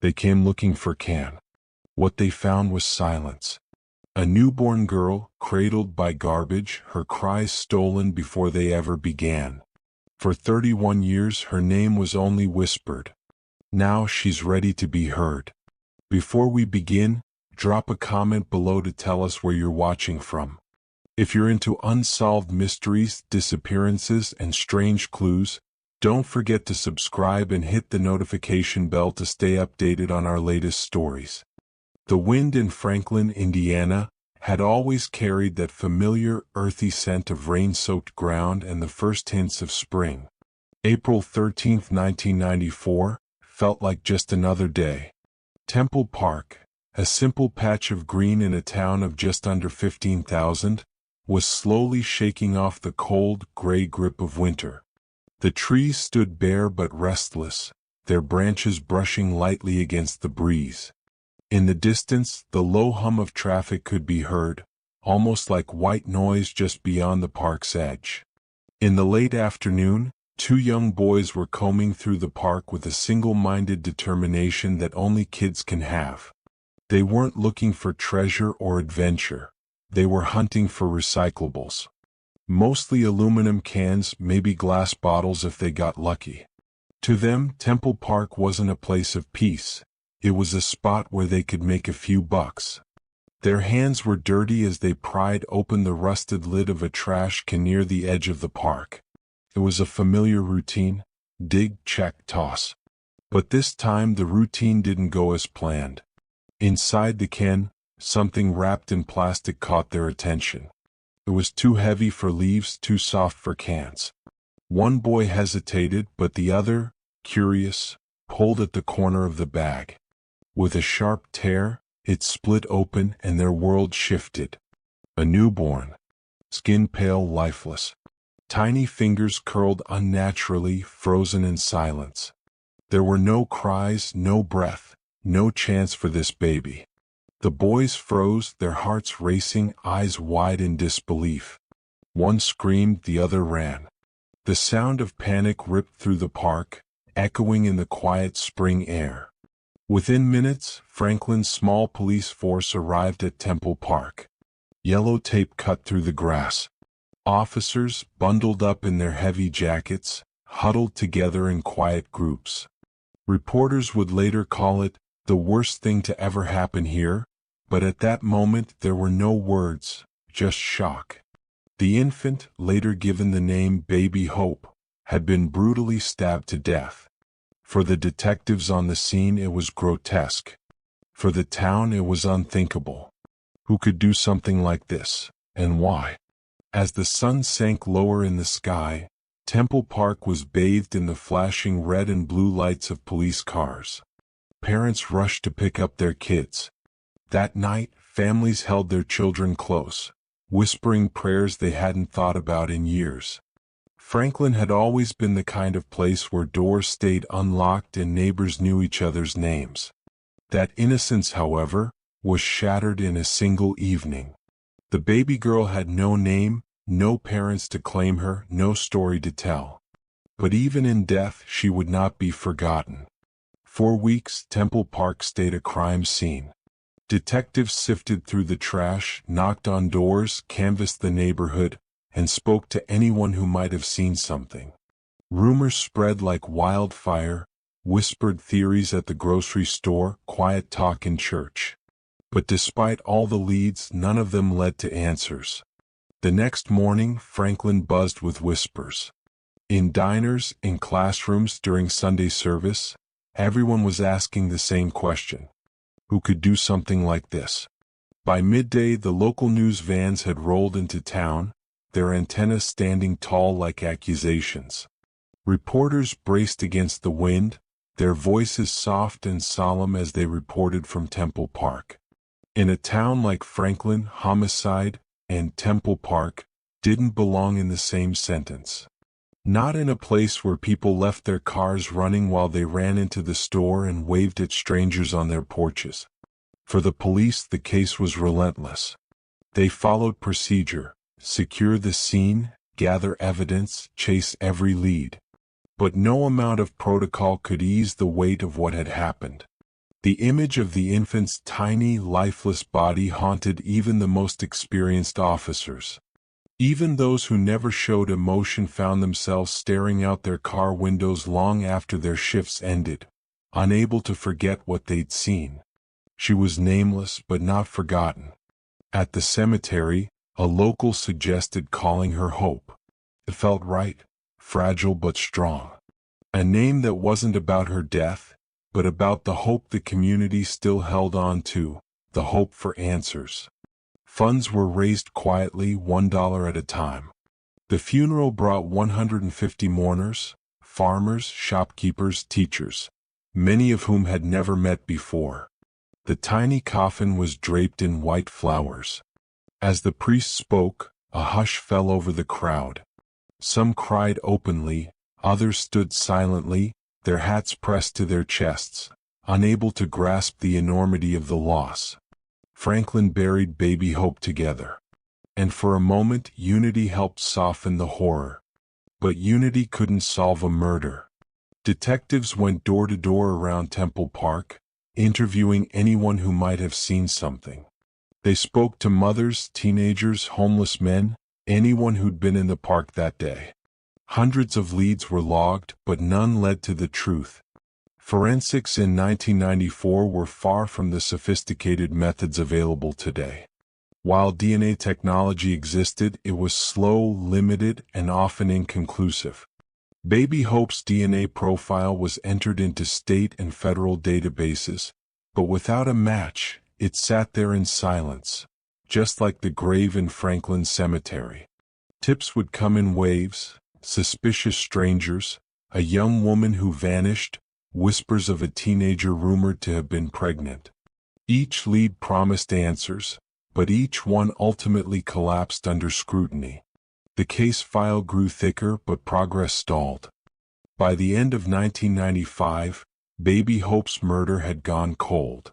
They came looking for Can. What they found was silence. A newborn girl, cradled by garbage, her cries stolen before they ever began. For 31 years her name was only whispered. Now she's ready to be heard. Before we begin, drop a comment below to tell us where you're watching from. If you're into unsolved mysteries, disappearances, and strange clues, don't forget to subscribe and hit the notification bell to stay updated on our latest stories. The wind in Franklin, Indiana, had always carried that familiar, earthy scent of rain-soaked ground and the first hints of spring. April 13, 1994, felt like just another day. Temple Park, a simple patch of green in a town of just under 15,000, was slowly shaking off the cold, gray grip of winter. The trees stood bare but restless, their branches brushing lightly against the breeze. In the distance, the low hum of traffic could be heard, almost like white noise just beyond the park's edge. In the late afternoon, two young boys were combing through the park with a single-minded determination that only kids can have. They weren't looking for treasure or adventure. They were hunting for recyclables. Mostly aluminum cans, maybe glass bottles if they got lucky. To them, Temple Park wasn't a place of peace. It was a spot where they could make a few bucks. Their hands were dirty as they pried open the rusted lid of a trash can near the edge of the park. It was a familiar routine: dig, check, toss. But this time the routine didn't go as planned. Inside the can, something wrapped in plastic caught their attention. It was too heavy for leaves, too soft for cans. One boy hesitated, but the other, curious, pulled at the corner of the bag. With a sharp tear, it split open and their world shifted. A newborn. Skin pale, lifeless. Tiny fingers curled unnaturally, frozen in silence. There were no cries, no breath, no chance for this baby. The boys froze, their hearts racing, eyes wide in disbelief. One screamed, the other ran. The sound of panic ripped through the park, echoing in the quiet spring air. Within minutes, Franklin's small police force arrived at Temple Park. Yellow tape cut through the grass. Officers, bundled up in their heavy jackets, huddled together in quiet groups. Reporters would later call it the worst thing to ever happen here, but at that moment there were no words, just shock. The infant, later given the name Baby Hope, had been brutally stabbed to death. For the detectives on the scene it was grotesque. For the town it was unthinkable. Who could do something like this, and why? As the sun sank lower in the sky, Temple Park was bathed in the flashing red and blue lights of police cars. Parents rushed to pick up their kids. That night, families held their children close, whispering prayers they hadn't thought about in years. Franklin had always been the kind of place where doors stayed unlocked and neighbors knew each other's names. That innocence, however, was shattered in a single evening. The baby girl had no name, no parents to claim her, no story to tell. But even in death she would not be forgotten. For weeks, Temple Park stayed a crime scene. Detectives sifted through the trash, knocked on doors, canvassed the neighborhood, and spoke to anyone who might have seen something. Rumors spread like wildfire, whispered theories at the grocery store, quiet talk in church. But despite all the leads, none of them led to answers. The next morning, Franklin buzzed with whispers. In diners, in classrooms, during Sunday service, everyone was asking the same question. Who could do something like this? By midday, the local news vans had rolled into town, their antennas standing tall like accusations. Reporters braced against the wind, their voices soft and solemn as they reported from Temple Park. In a town like Franklin, homicide and Temple Park didn't belong in the same sentence. Not in a place where people left their cars running while they ran into the store and waved at strangers on their porches. For the police, the case was relentless. They followed procedure: secure the scene, gather evidence, chase every lead. But no amount of protocol could ease the weight of what had happened. The image of the infant's tiny, lifeless body haunted even the most experienced officers. Even those who never showed emotion found themselves staring out their car windows long after their shifts ended, unable to forget what they'd seen. She was nameless but not forgotten. At the cemetery, a local suggested calling her Hope. It felt right, fragile but strong. A name that wasn't about her death, but about the hope the community still held on to, the hope for answers. Funds were raised quietly, $1 at a time. The funeral brought 150 mourners, farmers, shopkeepers, teachers, many of whom had never met before. The tiny coffin was draped in white flowers. As the priest spoke, a hush fell over the crowd. Some cried openly, others stood silently, their hats pressed to their chests, unable to grasp the enormity of the loss. Franklin buried baby Hope together. And for a moment unity helped soften the horror. But unity couldn't solve a murder. Detectives went door to door around Temple Park, interviewing anyone who might have seen something. They spoke to mothers, teenagers, homeless men, anyone who'd been in the park that day. Hundreds of leads were logged, but none led to the truth. Forensics in 1994 were far from the sophisticated methods available today. While DNA technology existed, it was slow, limited, and often inconclusive. Baby Hope's DNA profile was entered into state and federal databases, but without a match, it sat there in silence, just like the grave in Franklin Cemetery. Tips would come in waves, suspicious strangers, a young woman who vanished, whispers of a teenager rumored to have been pregnant. Each lead promised answers, but each one ultimately collapsed under scrutiny. The case file grew thicker, but progress stalled. By the end of 1995, Baby Hope's murder had gone cold.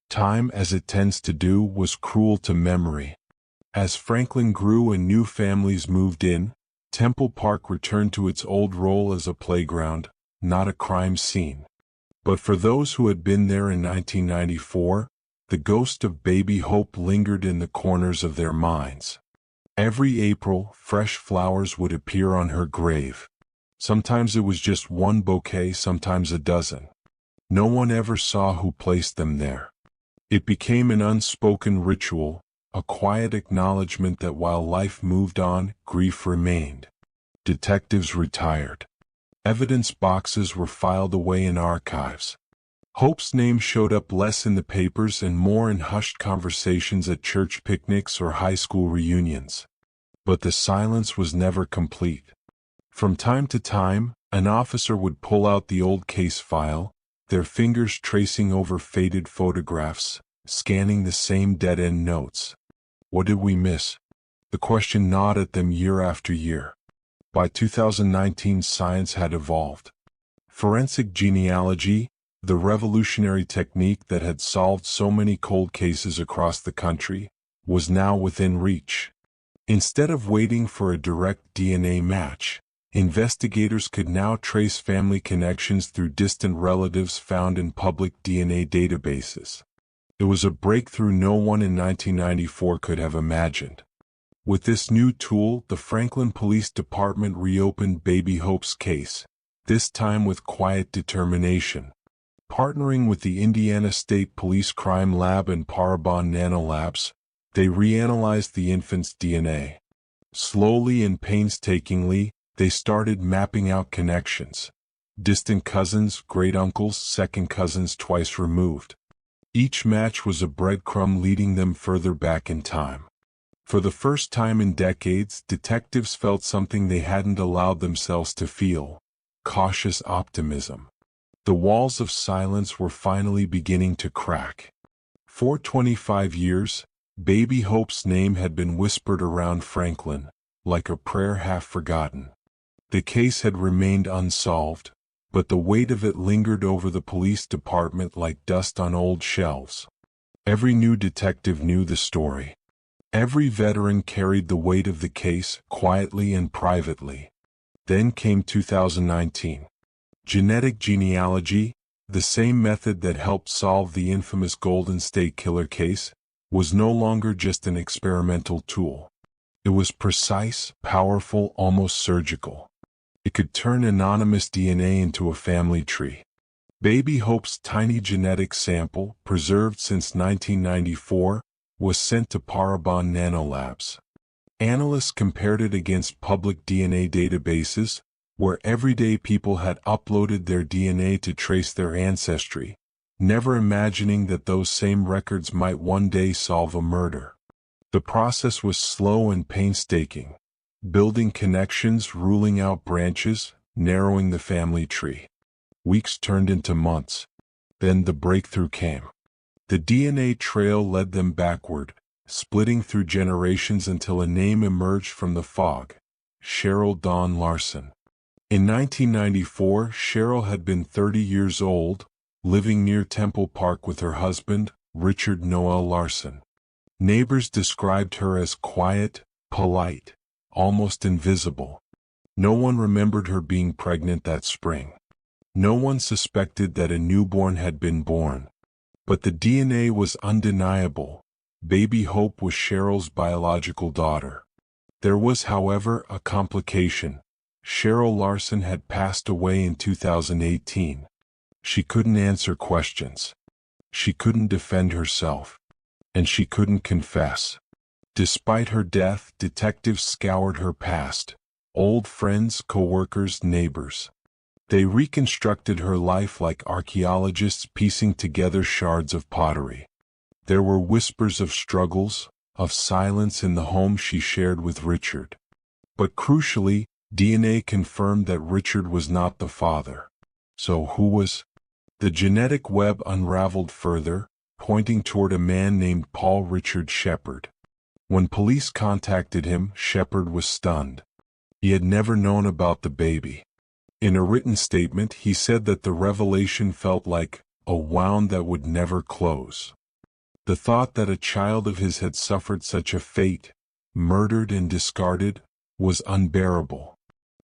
Time, as it tends to do, was cruel to memory. As Franklin grew and new families moved in, Temple Park returned to its old role as a playground, not a crime scene. But for those who had been there in 1994, the ghost of Baby Hope lingered in the corners of their minds. Every April, fresh flowers would appear on her grave. Sometimes it was just one bouquet, sometimes a dozen. No one ever saw who placed them there. It became an unspoken ritual, a quiet acknowledgement that while life moved on, grief remained. Detectives retired. Evidence boxes were filed away in archives. Hope's name showed up less in the papers and more in hushed conversations at church picnics or high school reunions. But the silence was never complete. From time to time, an officer would pull out the old case file, their fingers tracing over faded photographs, scanning the same dead-end notes. What did we miss? The question gnawed at them year after year. By 2019, science had evolved. Forensic genealogy, the revolutionary technique that had solved so many cold cases across the country, was now within reach. Instead of waiting for a direct DNA match, investigators could now trace family connections through distant relatives found in public DNA databases. It was a breakthrough no one in 1994 could have imagined. With this new tool, the Franklin Police Department reopened Baby Hope's case, this time with quiet determination. Partnering with the Indiana State Police Crime Lab and Parabon Nanolabs, they reanalyzed the infant's DNA. Slowly and painstakingly, they started mapping out connections. Distant cousins, great-uncles, second cousins twice removed. Each match was a breadcrumb leading them further back in time. For the first time in decades, detectives felt something they hadn't allowed themselves to feel: cautious optimism. The walls of silence were finally beginning to crack. For 25 years, Baby Hope's name had been whispered around Franklin, like a prayer half forgotten. The case had remained unsolved, but the weight of it lingered over the police department like dust on old shelves. Every new detective knew the story. Every veteran carried the weight of the case, quietly and privately. Then came 2019. Genetic genealogy, The same method that helped solve the infamous Golden State Killer case was no longer just an experimental tool. It was precise, powerful, almost surgical. It could turn anonymous DNA into a family tree. Baby Hope's tiny genetic sample, preserved since 1994, was sent to Parabon Nanolabs. Analysts compared it against public DNA databases, where everyday people had uploaded their DNA to trace their ancestry, never imagining that those same records might one day solve a murder. The process was slow and painstaking, building connections, ruling out branches, narrowing the family tree. Weeks turned into months. Then the breakthrough came. The DNA trail led them backward, splitting through generations until a name emerged from the fog: Cheryl Dawn Larson. In 1994, Cheryl had been 30 years old, living near Temple Park with her husband, Richard Noel Larson. Neighbors described her as quiet, polite, almost invisible. No one remembered her being pregnant that spring. No one suspected that a newborn had been born. But the DNA was undeniable. Baby Hope was Cheryl's biological daughter. There was, however, a complication. Cheryl Larson had passed away in 2018. She couldn't answer questions. She couldn't defend herself. And she couldn't confess. Despite her death, detectives scoured her past. Old friends, co-workers, neighbors. They reconstructed her life like archaeologists piecing together shards of pottery. There were whispers of struggles, of silence in the home she shared with Richard. But crucially, DNA confirmed that Richard was not the father. So who was? The genetic web unraveled further, pointing toward a man named Paul Richard Shepard. When police contacted him, Shepard was stunned. He had never known about the baby. In a written statement, he said that the revelation felt like a wound that would never close. The thought that a child of his had suffered such a fate, murdered and discarded, was unbearable.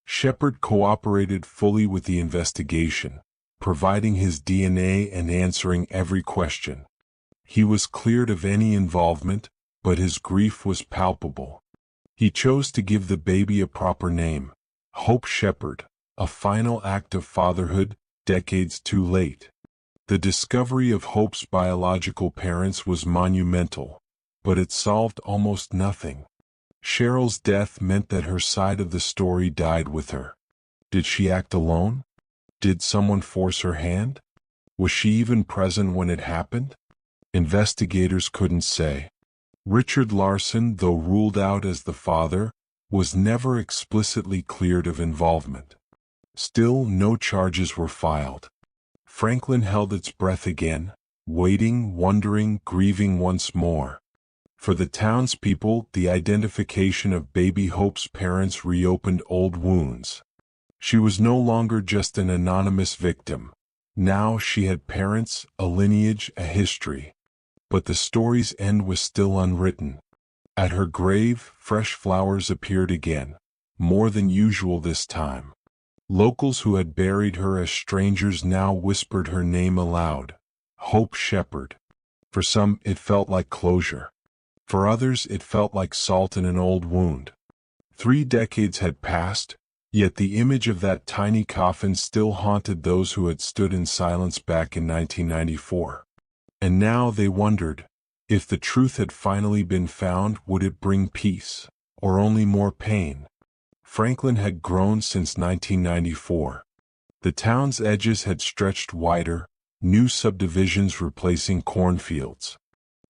Shepard cooperated fully with the investigation, providing his DNA and answering every question. He was cleared of any involvement, but his grief was palpable. He chose to give the baby a proper name, Hope Shepard, a final act of fatherhood, decades too late. The discovery of Hope's biological parents was monumental, but it solved almost nothing. Cheryl's death meant that her side of the story died with her. Did she act alone? Did someone force her hand? Was she even present when it happened? Investigators couldn't say. Richard Larson, though ruled out as the father, was never explicitly cleared of involvement. Still, no charges were filed. Franklin held its breath again, waiting, wondering, grieving once more. For the townspeople, the identification of Baby Hope's parents reopened old wounds. She was no longer just an anonymous victim. Now she had parents, a lineage, a history. But the story's end was still unwritten. At her grave, fresh flowers appeared again, more than usual this time. Locals who had buried her as strangers now whispered her name aloud, Hope Shepard. For some, it felt like closure. For others, it felt like salt in an old wound. 3 decades had passed, yet the image of that tiny coffin still haunted those who had stood in silence back in 1994. And now they wondered, if the truth had finally been found, would it bring peace, or only more pain? Franklin had grown since 1994. The town's edges had stretched wider, new subdivisions replacing cornfields.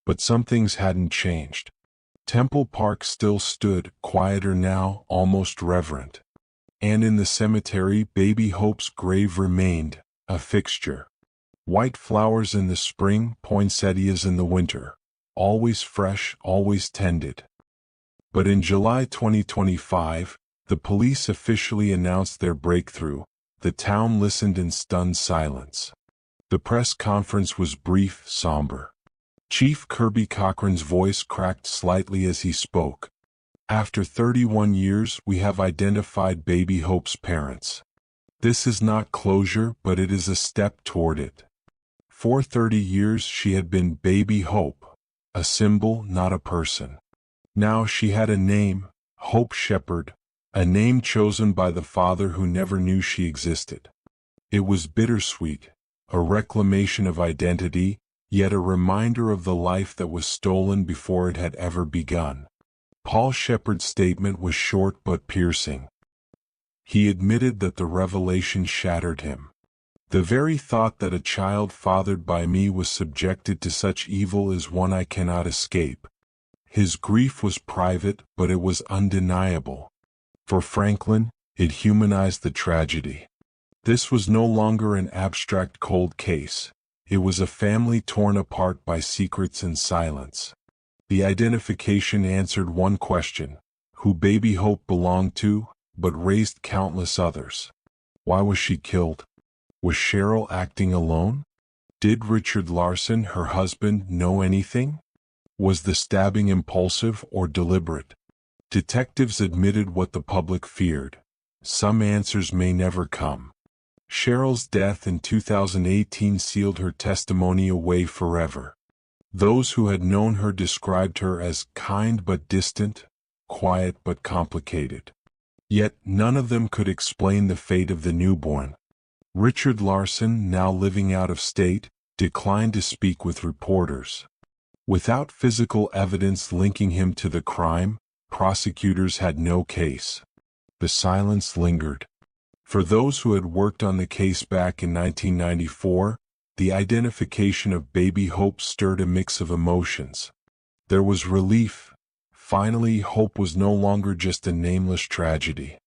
But some things hadn't changed. Temple Park still stood, quieter now, almost reverent. And in the cemetery, Baby Hope's grave remained, a fixture. White flowers in the spring, poinsettias in the winter. Always fresh, always tended. But in July 2025, the police officially announced their breakthrough. The town listened in stunned silence. The press conference was brief, somber. Chief Kirby Cochran's voice cracked slightly as he spoke. After 31 years, we have identified Baby Hope's parents. This is not closure, but it is a step toward it. For 30 years she had been Baby Hope, a symbol, not a person. Now she had a name, Hope Shepherd, a name chosen by the father who never knew she existed. It was bittersweet, a reclamation of identity, yet a reminder of the life that was stolen before it had ever begun. Paul Shepherd's statement was short but piercing. He admitted that the revelation shattered him. The very thought that a child fathered by me was subjected to such evil is one I cannot escape. His grief was private, but it was undeniable. For Franklin, it humanized the tragedy. This was no longer an abstract cold case. It was a family torn apart by secrets and silence. The identification answered one question: who Baby Hope belonged to, but raised countless others. Why was she killed? Was Cheryl acting alone? Did Richard Larson, her husband, know anything? Was the stabbing impulsive or deliberate? Detectives admitted what the public feared. Some answers may never come. Cheryl's death in 2018 sealed her testimony away forever. Those who had known her described her as kind but distant, quiet but complicated. Yet none of them could explain the fate of the newborn. Richard Larson, now living out of state, declined to speak with reporters. Without physical evidence linking him to the crime, prosecutors had no case. The silence lingered. For those who had worked on the case back in 1994, the identification of Baby Hope stirred a mix of emotions. There was relief. Finally, Hope was no longer just a nameless tragedy.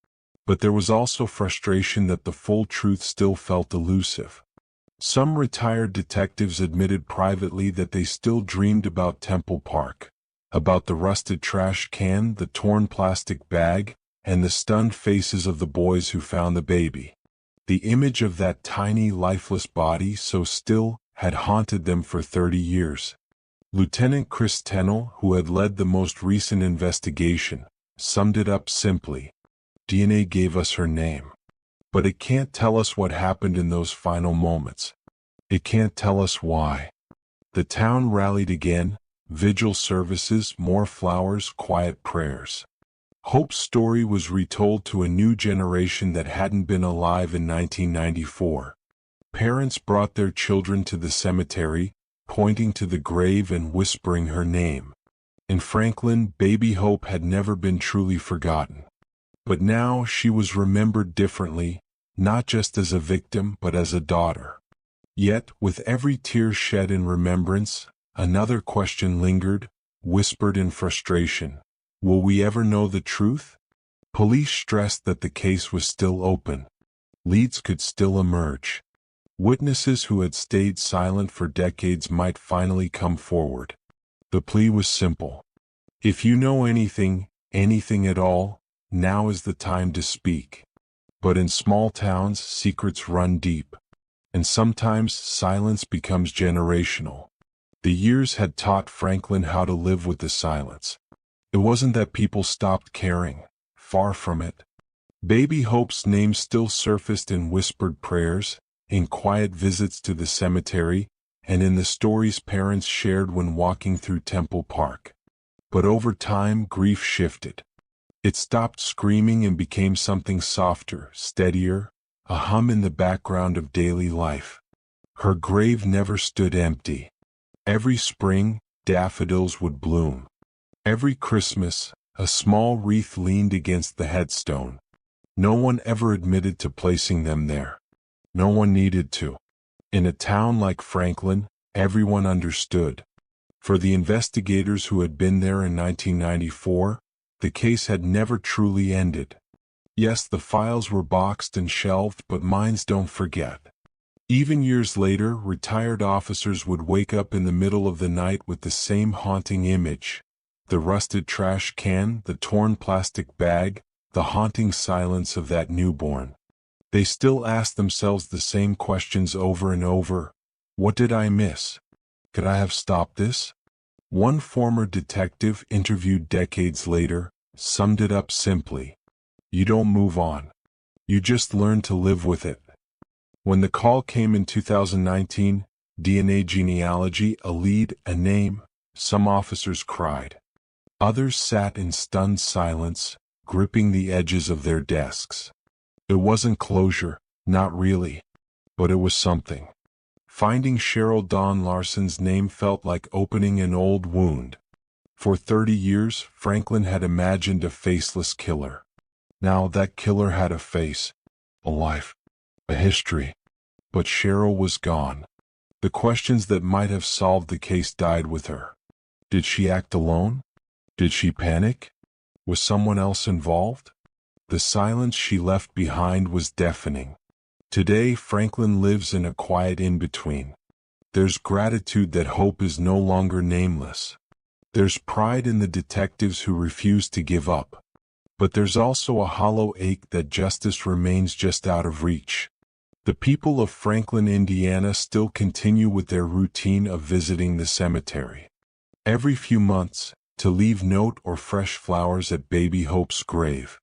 But there was also frustration that the full truth still felt elusive. Some retired detectives admitted privately that they still dreamed about Temple Park, about the rusted trash can, the torn plastic bag, and the stunned faces of the boys who found the baby. The image of that tiny, lifeless body, so still, had haunted them for 30 years. Lieutenant Chris Tennell, who had led the most recent investigation, summed it up simply: DNA gave us her name. But it can't tell us what happened in those final moments. It can't tell us why. The town rallied again, vigil services, more flowers, quiet prayers. Hope's story was retold to a new generation that hadn't been alive in 1994. Parents brought their children to the cemetery, pointing to the grave and whispering her name. In Franklin, Baby Hope had never been truly forgotten. But now she was remembered differently, not just as a victim but as a daughter. Yet, with every tear shed in remembrance, another question lingered, whispered in frustration: will we ever know the truth? Police stressed that the case was still open. Leads could still emerge. Witnesses who had stayed silent for decades might finally come forward. The plea was simple: if you know anything, anything at all, now is the time to speak. But in small towns, secrets run deep. And sometimes silence becomes generational. The years had taught Franklin how to live with the silence. It wasn't that people stopped caring. Far from it. Baby Hope's name still surfaced in whispered prayers, in quiet visits to the cemetery, and in the stories parents shared when walking through Temple Park. But over time, grief shifted. It stopped screaming and became something softer, steadier, a hum in the background of daily life. Her grave never stood empty. Every spring, daffodils would bloom. Every Christmas, a small wreath leaned against the headstone. No one ever admitted to placing them there. No one needed to. In a town like Franklin, everyone understood. For the investigators who had been there in 1994, the case had never truly ended. Yes, the files were boxed and shelved, but minds don't forget. Even years later, retired officers would wake up in the middle of the night with the same haunting image: the rusted trash can, the torn plastic bag, the haunting silence of that newborn. They still ask themselves the same questions over and over. What did I miss? Could I have stopped this? One former detective, interviewed decades later, summed it up simply: you don't move on. You just learn to live with it. When the call came in 2019, DNA genealogy, a lead, a name, some officers cried. Others sat in stunned silence, gripping the edges of their desks. It wasn't closure, not really, but it was something. Finding Cheryl Dawn Larson's name felt like opening an old wound. For 30 years, Franklin had imagined a faceless killer. Now that killer had a face, a life, a history. But Cheryl was gone. The questions that might have solved the case died with her. Did she act alone? Did she panic? Was someone else involved? The silence she left behind was deafening. Today, Franklin lives in a quiet in-between. There's gratitude that hope is no longer nameless. There's pride in the detectives who refuse to give up. But there's also a hollow ache that justice remains just out of reach. The people of Franklin, Indiana still continue with their routine of visiting the cemetery. Every few months, to leave note or fresh flowers at Baby Hope's grave.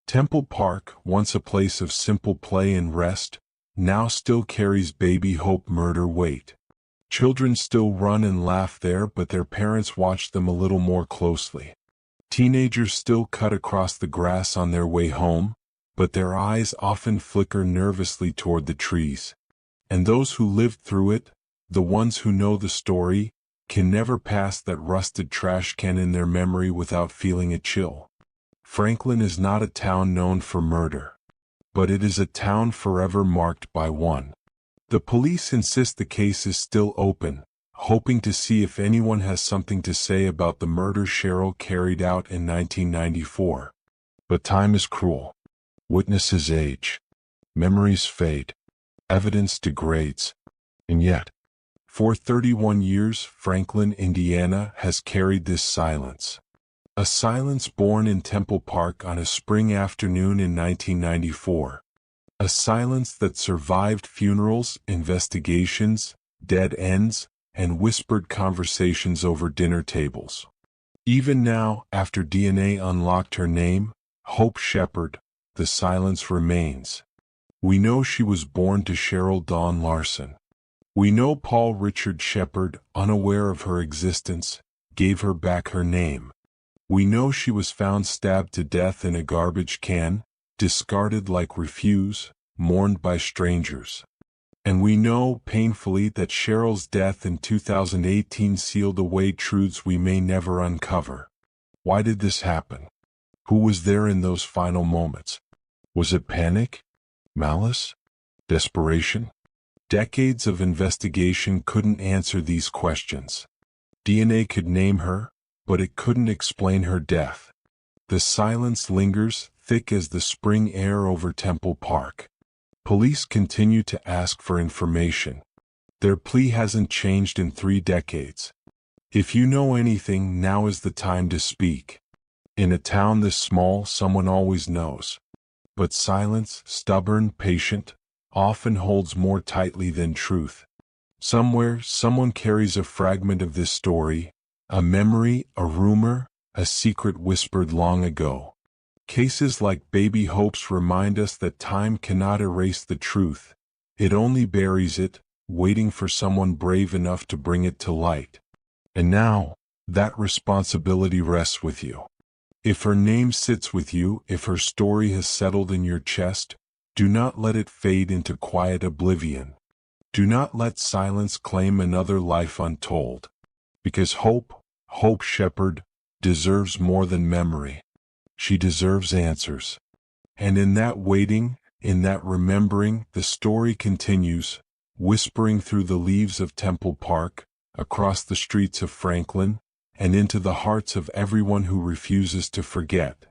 Temple Park, once a place of simple play and rest, now still carries Baby Hope murder weight. Children still run and laugh there, but their parents watch them a little more closely. Teenagers still cut across the grass on their way home, but their eyes often flicker nervously toward the trees. And those who lived through it, the ones who know the story, can never pass that rusted trash can in their memory without feeling a chill. Franklin is not a town known for murder, but it is a town forever marked by one. The police insist the case is still open, hoping to see if anyone has something to say about the murder Cheryl carried out in 1994. But time is cruel. Witnesses age. Memories fade. Evidence degrades. And yet, for 31 years, Franklin, Indiana, has carried this silence. A silence born in Temple Park on a spring afternoon in 1994. A silence that survived funerals, investigations, dead ends, and whispered conversations over dinner tables. Even now, after DNA unlocked her name, Hope Shepard, the silence remains. We know she was born to Cheryl Dawn Larson. We know Paul Richard Shepard, unaware of her existence, gave her back her name. We know she was found stabbed to death in a garbage can, discarded like refuse, mourned by strangers. And we know, painfully, that Cheryl's death in 2018 sealed away truths we may never uncover. Why did this happen? Who was there in those final moments? Was it panic? Malice? Desperation? Decades of investigation couldn't answer these questions. DNA could name her, but it couldn't explain her death. The silence lingers, thick as the spring air over Temple Park. Police continue to ask for information. Their plea hasn't changed in 3 decades. If you know anything, now is the time to speak. In a town this small, someone always knows. But silence, stubborn, patient, often holds more tightly than truth. Somewhere, someone carries a fragment of this story, a memory, a rumor, a secret whispered long ago. Cases like Baby Hope's remind us that time cannot erase the truth. It only buries it, waiting for someone brave enough to bring it to light. And now, that responsibility rests with you. If her name sits with you, if her story has settled in your chest, do not let it fade into quiet oblivion. Do not let silence claim another life untold. Because Hope Shepard, deserves more than memory. She deserves answers. And in that waiting, in that remembering, the story continues, whispering through the leaves of Temple Park, across the streets of Franklin, and into the hearts of everyone who refuses to forget.